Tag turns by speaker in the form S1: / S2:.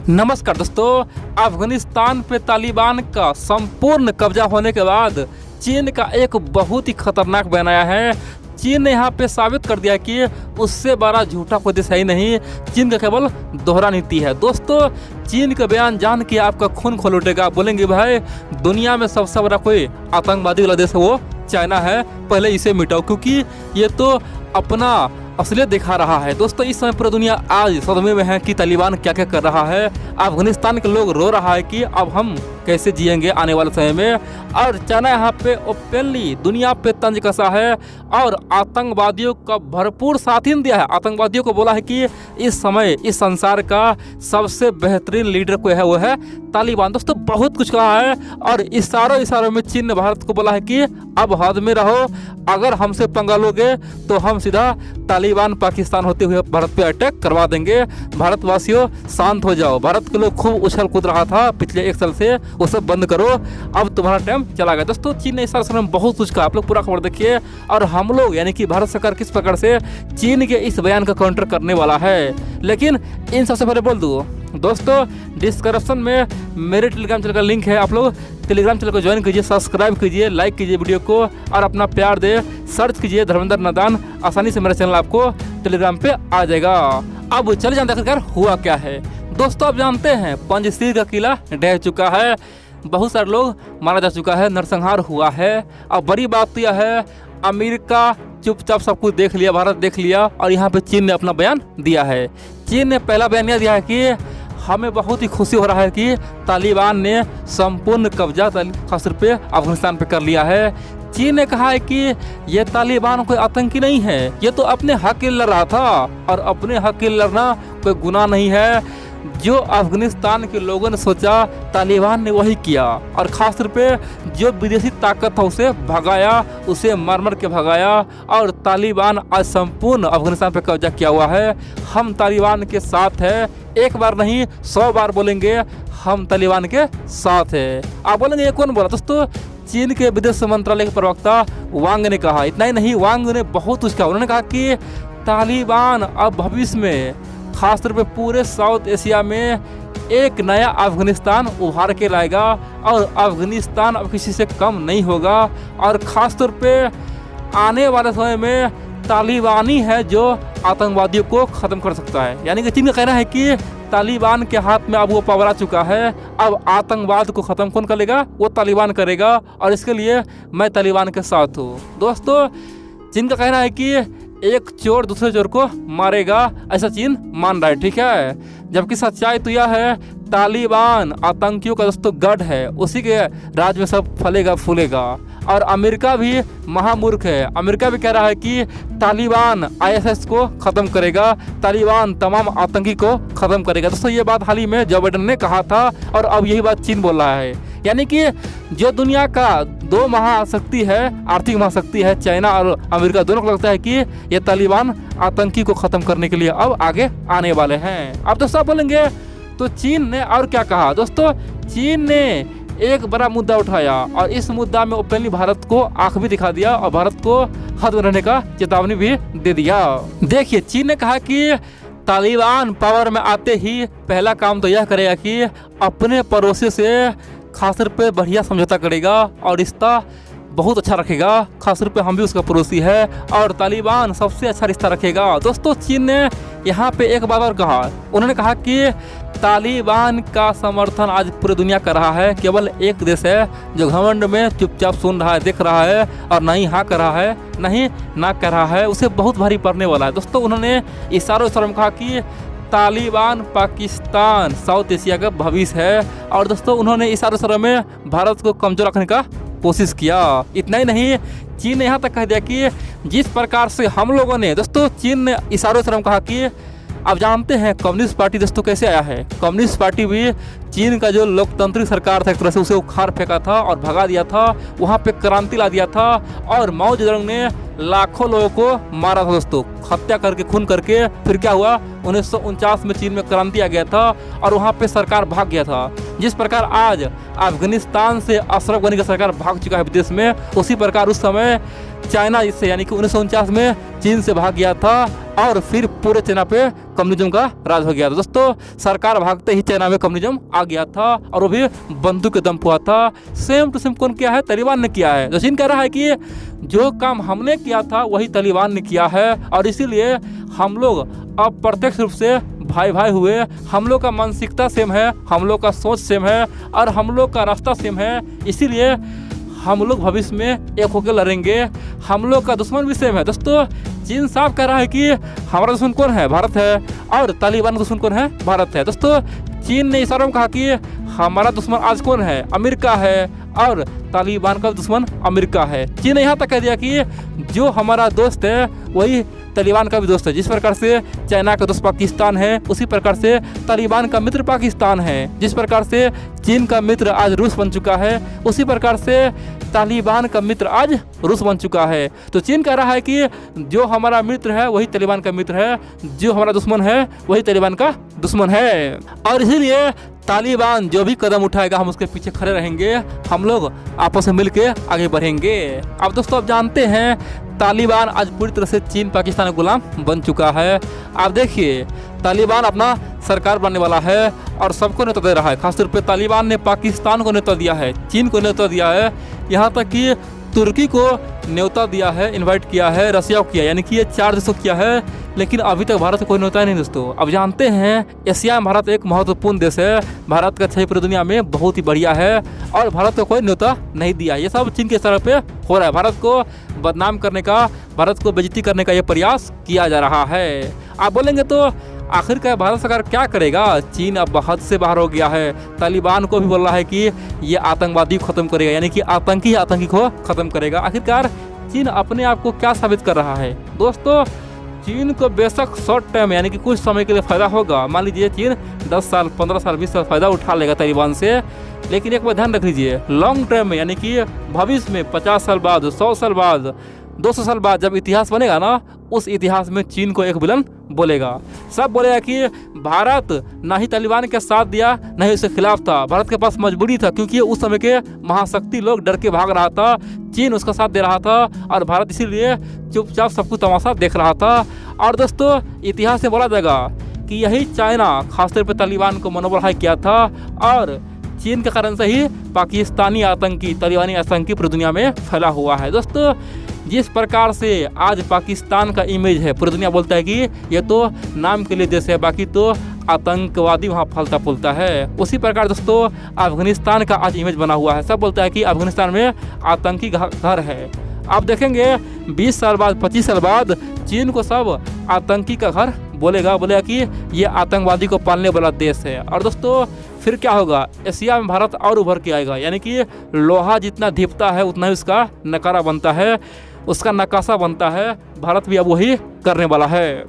S1: नमस्कार दोस्तों, अफगानिस्तान पे तालिबान का संपूर्ण कब्जा होने के बाद चीन का एक बहुत ही खतरनाक बयान आया है। चीन ने यहाँ पे साबित कर दिया कि उससे बड़ा झूठा कोई देश है ही नहीं। चीन का केवल दोहरा नीति है। दोस्तों, चीन का बयान जान के आपका खून खोल उठेगा। बोलेंगे भाई दुनिया में सबसे बड़ा कोई आतंकवादी वाला देश है वो चाइना है, पहले इसे मिटाओ, क्योंकि ये तो अपना असलियत दिखा रहा है। दोस्तों, इस समय पूरी दुनिया आज सदमे में है कि तालिबान क्या क्या कर रहा है। अफगानिस्तान के लोग रो रहा है कि अब हम कैसे जिएंगे आने वाले समय में। और चाइना यहाँ पे ओपनली दुनिया पे तंज कसा है और आतंकवादियों का भरपूर साथ दिया है। आतंकवादियों को बोला है कि इस समय इस संसार का सबसे बेहतरीन लीडर कोई है वो है तालिबान। दोस्तों, बहुत कुछ कहा है और इशारों में चीन ने भारत को बोला है कि अब हद में रहो, अगर हमसे पंगा लोगे तो हम सीधा तालिबान पाकिस्तान होते हुए भारत पे अटैक करवा देंगे। भारतवासियों शांत हो जाओ। भारत के लोग खूब उछल कूद रहा था पिछले एक साल से, वो सब बंद करो, अब तुम्हारा टाइम चला गया। दोस्तों, चीन ने इस साल में बहुत कुछ कहा, आप लोग पूरा खबर देखिए। और हम लोग यानी कि भारत सरकार किस प्रकार से चीन के इस बयान का काउंटर करने वाला है। लेकिन इन सबसे पहले बोल दूँ दोस्तों, डिस्क्रिप्शन में मेरे टेलीग्राम चैनल का लिंक है, आप लोग टेलीग्राम चैनल को ज्वाइन कीजिए, सब्सक्राइब कीजिए, लाइक कीजिए वीडियो को और अपना प्यार दे। सर्च कीजिए धर्मेंद्र नादान, आसानी से मेरा चैनल आपको टेलीग्राम पे आ जाएगा। अब चले जानते हैं आखिरकार हुआ क्या है। दोस्तों, आप जानते हैं पंजशीर का किला ढह चुका है, बहुत सारे लोग मारा जा चुका है, नरसंहार हुआ है। अब बड़ी बात तो यह है, अमेरिका चुपचाप सब कुछ देख लिया, भारत देख लिया और यहाँ पे चीन ने अपना बयान दिया है। चीन ने पहला बयान यह दिया है कि हमें बहुत ही खुशी हो रहा है कि तालिबान ने संपूर्ण कब्जा खास तौर पे अफगानिस्तान पे कर लिया है। चीन ने कहा है कि ये तालिबान कोई आतंकी नहीं है, ये तो अपने हक के लिए लड़ रहा था और अपने हक के लिए लड़ना कोई गुनाह नहीं है। जो अफगानिस्तान के लोगों ने सोचा तालिबान ने वही किया और ख़ास तौर पे जो विदेशी ताकत था उसे भगाया, उसे मार के भगाया और तालिबान आज संपूर्ण अफगानिस्तान पे कब्जा किया हुआ है। हम तालिबान के साथ है, एक बार नहीं 100 बार बोलेंगे हम तालिबान के साथ है। आप बोलेंगे ये कौन बोला? दोस्तों, चीन के विदेश मंत्रालय के प्रवक्ता वांग ने कहा। इतना ही नहीं, वांग ने बहुत कुछ कहा। उन्होंने कहा कि तालिबान अब भविष्य में खासतौर पे पूरे साउथ एशिया में एक नया अफगानिस्तान उभार के लाएगा और अफगानिस्तान अब किसी से कम नहीं होगा। और ख़ासतौर पे आने वाले समय में तालिबान ही है जो आतंकवादियों को ख़त्म कर सकता है। यानी कि चीन का कहना है कि तालिबान के हाथ में अब वो पावर आ चुका है, अब आतंकवाद को ख़त्म कौन करेगा? वो तालिबान करेगा और इसके लिए मैं तालिबान के साथ हूँ। दोस्तों, चीन का कहना है कि एक चोर दूसरे चोर को मारेगा, ऐसा चीन मान रहा है, ठीक है। जबकि सच्चाई तो यह है तालिबान आतंकियों का दोस्तों गढ़ है, उसी के राज में सब फलेगा फूलेगा। और अमेरिका भी महामूर्ख है, अमेरिका भी कह रहा है कि तालिबान आईएसआईएस को ख़त्म करेगा, तालिबान तमाम आतंकी को ख़त्म करेगा। दोस्तों, ये बात हाल ही में जो बाइडेन ने कहा था और अब यही बात चीन बोल रहा है। यानी कि जो दुनिया का दो महाशक्ति है, आर्थिक महाशक्ति है, चाइना और अमेरिका, दोनों को लगता है कि ये तालिबान आतंकी को ख़त्म करने के लिए अब आगे आने वाले हैं। अब दोस्तों बोलेंगे तो चीन ने और क्या कहा? दोस्तों, चीन ने एक बड़ा मुद्दा उठाया और इस मुद्दा में ओपनली भारत को आंख भी दिखा दिया और भारत को हद में रहने का चेतावनी भी दे दिया। देखिए, चीन ने कहा कि तालिबान पावर में आते ही पहला काम तो यह करेगा कि अपने पड़ोसी से खासतौर पे बढ़िया समझौता करेगा और रिश्ता बहुत अच्छा रखेगा। खासतौर पे हम भी उसका पड़ोसी है और तालिबान सबसे अच्छा रिश्ता रखेगा। दोस्तों, चीन ने यहाँ पे एक बात और कहा। उन्होंने कहा कि तालिबान का समर्थन आज पूरी दुनिया कर रहा है, केवल एक देश है जो घमंड में चुपचाप सुन रहा है, देख रहा है और नहीं हाँ कर रहा है, नहीं ना कर रहा है, उसे बहुत भारी पड़ने वाला है। दोस्तों, उन्होंने इशारों में कहा कि तालिबान पाकिस्तान साउथ एशिया का भविष्य है। और दोस्तों, उन्होंने इशारों में भारत को कमजोर रखने का कोशिश किया। इतना ही नहीं, चीन ने यहाँ तक कह दिया कि जिस प्रकार से हम लोगों ने, दोस्तों चीन ने इशारों से कहा कि आप जानते हैं कम्युनिस्ट पार्टी दोस्तों कैसे आया है। कम्युनिस्ट पार्टी भी चीन का जो लोकतांत्रिक सरकार था एक तरह से उसे उखाड़ फेंका था और भगा दिया था, वहाँ पे क्रांति ला दिया था और माओ जेडुंग ने लाखों लोगों को मारा था दोस्तों, हत्या करके खून करके। फिर क्या हुआ? 1949 में चीन में क्रांति आ गया था और वहाँ पे सरकार भाग गया था। जिस प्रकार आज अफगानिस्तान से अशरफ गनी का सरकार भाग चुका है विदेश में, उसी प्रकार उस समय चाइना इससे यानी कि 1949 में चीन से भाग गया था और फिर पूरे चाइना पे कम्युनिज्म का राज हो गया था। दोस्तों सरकार भागते ही चाइना में कम्युनिज्म आ गया था और वो भी बंदूक के दम पे हुआ था। सेम टू सेम कौन किया है? तालिबान ने किया है। तो चीन कह रहा है कि जो काम हमने किया था वही तालिबान ने किया है और इसीलिए हम लोग अप्रत्यक्ष रूप से भाई भाई हुए। हम लोग का मानसिकता सेम है, हम लोग का सोच सेम है और हम लोग का रास्ता सेम है, इसीलिए हम लोग भविष्य में एक होकर लड़ेंगे। हम लोग का दुश्मन भी सेम है। दोस्तों चीन साफ कह रहा है कि हमारा दुश्मन कौन है? भारत है और तालिबान का दुश्मन कौन है? भारत है। दोस्तों चीन ने इशारों में कहा कि हमारा दुश्मन आज कौन है? अमेरिका है और तालिबान का दुश्मन अमेरिका है। चीन ने यहाँ तक कह दिया कि जो हमारा दोस्त है वही तालिबान का भी दोस्त है। जिस प्रकार से चाइना का दोस्त पाकिस्तान है, उसी प्रकार से तालिबान का मित्र पाकिस्तान है। जिस प्रकार से चीन का मित्र आज रूस बन चुका है, उसी प्रकार से तालिबान का मित्र आज रूस बन चुका है। तो चीन कह रहा है कि जो हमारा मित्र है वही तालिबान का मित्र है, जो हमारा दुश्मन है वही तालिबान का दुश्मन है। और इसीलिए तालिबान जो भी कदम उठाएगा हम उसके पीछे खड़े रहेंगे, हम लोग आपस में मिलके आगे बढ़ेंगे। अब दोस्तों आप जानते हैं तालिबान आज पूरी तरह से चीन पाकिस्तान का गुलाम बन चुका है। आप देखिए तालिबान अपना सरकार बनने वाला है और सबको न्योता दे रहा है। खासतौर पे तालिबान ने पाकिस्तान को न्योता दिया है, चीन को न्योता दिया है, यहाँ तक कि तुर्की को न्योता दिया है, इनवाइट किया है, रसिया को किया, यानी कि ये 4 देशों को किया है। लेकिन अभी तक भारत को कोई न्योता नहीं। दोस्तों अब जानते हैं एशिया में भारत एक महत्वपूर्ण देश है, भारत का छवि पूरी दुनिया में बहुत ही बढ़िया है और भारत को कोई न्योता नहीं दिया। ये सब चीन के स्तर पे हो रहा है। भारत को बदनाम करने का, भारत को बेइज्जती करने का ये प्रयास किया जा रहा है। आप बोलेंगे तो आखिरकार भारत सरकार क्या करेगा? चीन अब हद से बाहर हो गया है। तालिबान को भी बोल रहा है कि ये आतंकवादी को खत्म करेगा, यानी कि आतंकी को खत्म करेगा। आखिरकार चीन अपने आप को क्या साबित कर रहा है? दोस्तों चीन को बेशक शॉर्ट टाइम यानी कि कुछ समय के लिए फ़ायदा होगा। मान लीजिए चीन 10 साल, 15 साल, 20 साल फ़ायदा उठा लेगा तालिबान से, लेकिन एक बात ध्यान रख लीजिए लॉन्ग टर्म में यानी कि भविष्य में 50 साल बाद, 100 साल बाद, 200 साल बाद जब इतिहास बनेगा ना, उस इतिहास में चीन को एक विलन बोलेगा। सब बोलेगा कि भारत ना ही तालिबान के साथ दिया ना ही उसके खिलाफ था, भारत के पास मजबूरी था क्योंकि उस समय के महाशक्ति लोग डर के भाग रहा था, चीन उसका साथ दे रहा था और भारत इसीलिए चुपचाप सब कुछ तमाशा देख रहा था। और दोस्तों इतिहास में बोला जाएगा कि यही चाइना खासतौर पर तालिबान को मनोबल हाई किया था और चीन के कारण से ही पाकिस्तानी आतंकी, तालिबानी आतंकी पूरी दुनिया में फैला हुआ है। दोस्तों जिस प्रकार से आज पाकिस्तान का इमेज है, पूरी दुनिया बोलता है कि ये तो नाम के लिए देश है, बाकी तो आतंकवादी वहाँ फलता फूलता है, उसी प्रकार दोस्तों अफगानिस्तान का आज इमेज बना हुआ है। सब बोलता है कि अफगानिस्तान में आतंकी घर है। आप देखेंगे 20 साल बाद, 25 साल बाद चीन को सब आतंकी का घर बोलेगा कि ये आतंकवादी को पालने वाला देश है। और दोस्तों फिर क्या होगा? एशिया में भारत और उभर के आएगा, यानी कि लोहा जितना धीपता है उतना ही उसका नकारा बनता है, उसका नकाशा बनता है। भारत भी अब वही करने वाला है।